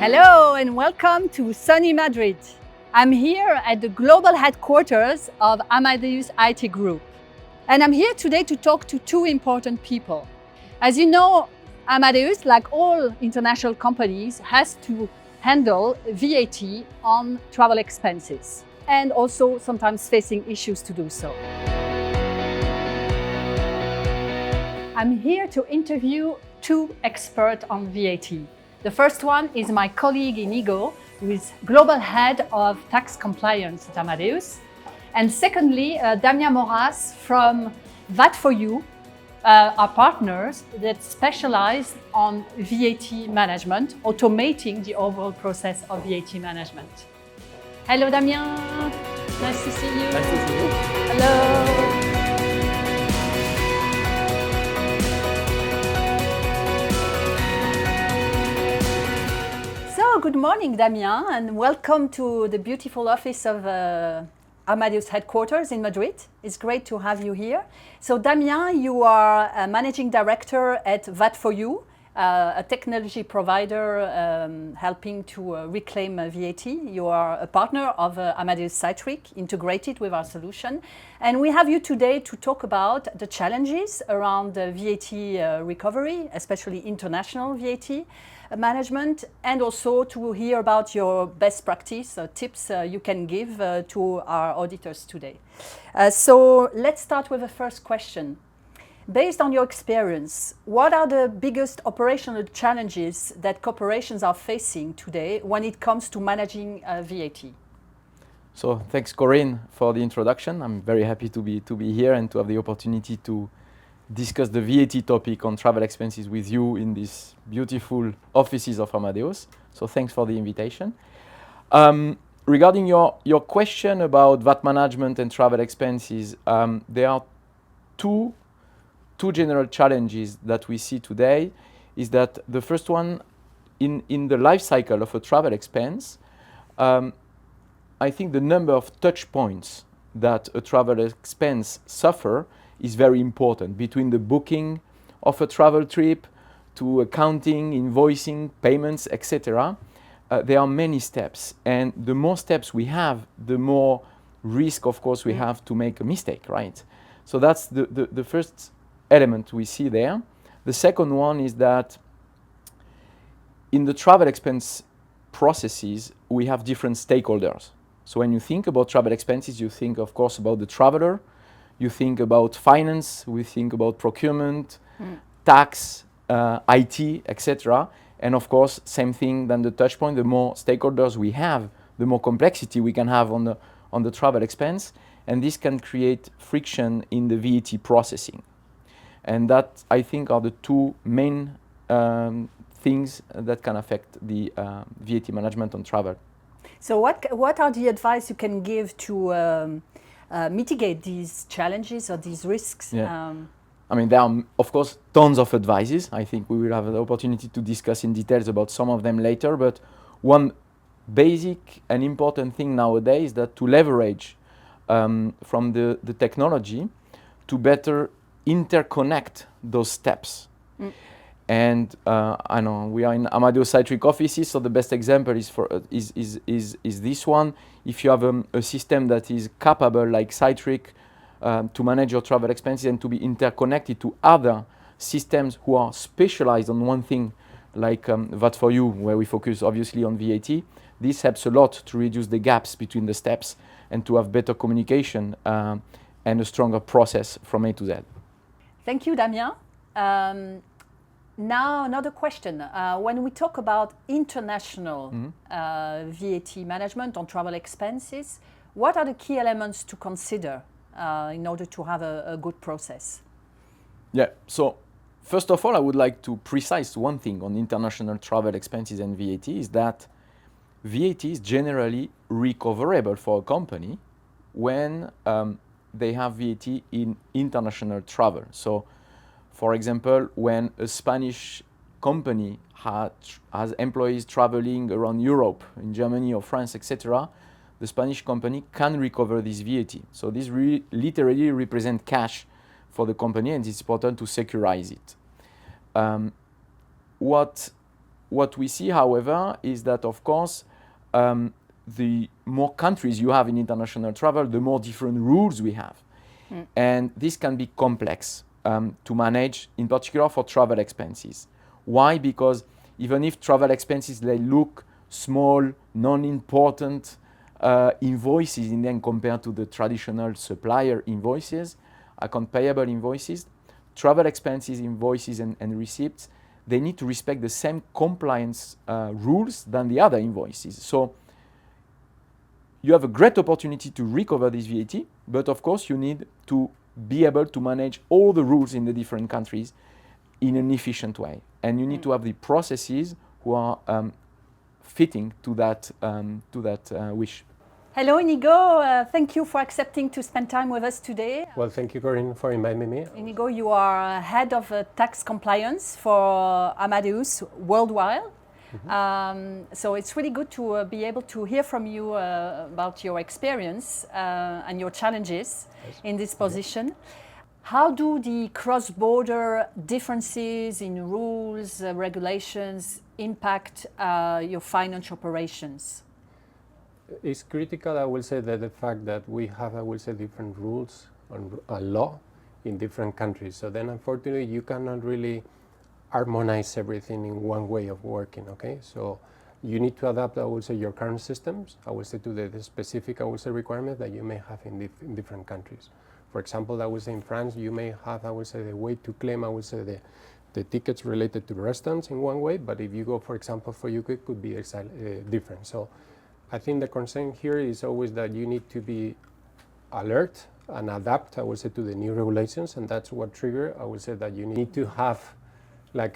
Hello and welcome to sunny Madrid. I'm here at the global headquarters of Amadeus IT Group. And I'm here today to talk to two important people. As you know, Amadeus, like all international companies, has to handle VAT on travel expenses and also sometimes facing issues to do so. I'm here to interview two experts on VAT. The first one is my colleague Inigo, who is Global Head of Tax Compliance at Amadeus. And secondly, Damien Moras from VAT4You, our partners that specialize on VAT management, automating the overall process of VAT management. Hello Damien, nice to see you. Nice to see you. Hello. So, good morning, Damien, and welcome to the beautiful office of Amadeus headquarters in Madrid. It's great to have you here. So, Damien, you are a managing director at VAT4You, a technology provider helping to reclaim VAT. You are a partner of Amadeus Cytric, integrated with our solution. And we have you today to talk about the challenges around VAT recovery, especially international VAT management, and also to hear about your best practice tips you can give to our auditors today. So let's start with the first question. Based on your experience, what are the biggest operational challenges that corporations are facing today when it comes to managing VAT? So thanks, Corinne, for the introduction. I'm very happy to be here and to have the opportunity to discuss the VAT topic on travel expenses with you in these beautiful offices of Amadeus. So thanks for the invitation. Regarding your question about VAT management and travel expenses, there are two general challenges that we see today. Is that the first one, in the life cycle of a travel expense, I think the number of touch points that a travel expense suffer is very important, between the booking of a travel trip to accounting, invoicing, payments, etc. There are many steps, and the more steps we have, the more risk, of course, we have to make a mistake, right? So that's the first element we see there. The second one is that in the travel expense processes, we have different stakeholders. So when you think about travel expenses, you think, of course, about the traveler, you think about finance, we think about procurement, tax, IT, etc. And of course, same thing than the touch point. The more stakeholders we have, the more complexity we can have on the travel expense, and this can create friction in the VAT processing. And that, I think, are the two main things that can affect the VAT management on travel. So what are the advice you can give to mitigate these challenges or these risks? Yeah. I mean, there are, of course, tons of advices. I think we will have the opportunity to discuss in details about some of them later. But one basic and important thing nowadays is that to leverage from the technology to better interconnect those steps. And I know we are in Amadeus Cytric offices, so the best example is this one. If you have a system that is capable, like Cytric, to manage your travel expenses and to be interconnected to other systems who are specialized on one thing, like VAT4You, where we focus obviously on VAT, this helps a lot to reduce the gaps between the steps and to have better communication and a stronger process from A to Z. Thank you, Damien. Now, another question. When we talk about international VAT management on travel expenses, what are the key elements to consider in order to have a good process? Yeah, so first of all, I would like to precise one thing on international travel expenses and VAT, is that VAT is generally recoverable for a company when they have VAT in international travel. So, for example, when a Spanish company has employees traveling around Europe, in Germany or France, etc., the Spanish company can recover this VAT. So this literally represents cash for the company, and it's important to securize it. What what we see, however, is that, of course, the more countries you have in international travel, the more different rules we have. And this can be complex to manage, in particular for travel expenses. Why? Because even if travel expenses, they look small, non-important invoices in them compared to the traditional supplier invoices, account payable invoices, travel expenses invoices and receipts, they need to respect the same compliance rules than the other invoices. So you have a great opportunity to recover this VAT, but of course you need to be able to manage all the rules in the different countries in an efficient way. And you need to have the processes who are fitting to that wish. Hello, Inigo. Thank you for accepting to spend time with us today. Well, thank you, Corinne, for inviting me. Inigo, you are head of tax compliance for Amadeus worldwide. So it's really good to be able to hear from you about your experience and your challenges in this position. How do the cross-border differences in rules, regulations impact your financial operations? It's critical, I will say, that the fact that we have, I will say, different rules and law in different countries. So then, unfortunately, you cannot really harmonize everything in one way of working, okay? So you need to adapt, I will say, your current systems, I will say, to the specific, I will say, requirements that you may have in different countries. For example, I will say in France, you may have, I will say, the way to claim, I will say, the tickets related to restaurants in one way, but if you go, for example, for UK, it could be different. So I think the concern here is always that you need to be alert and adapt, I will say, to the new regulations, and that's what trigger, I will say, that you need to have, like,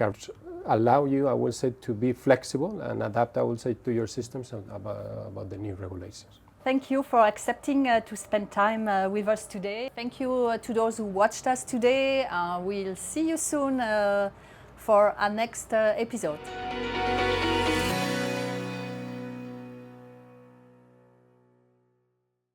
allow you, I will say, to be flexible and adapt, I will say, to your systems about the new regulations. Thank you for accepting to spend time with us today. Thank you to those who watched us today. We'll see you soon for our next episode.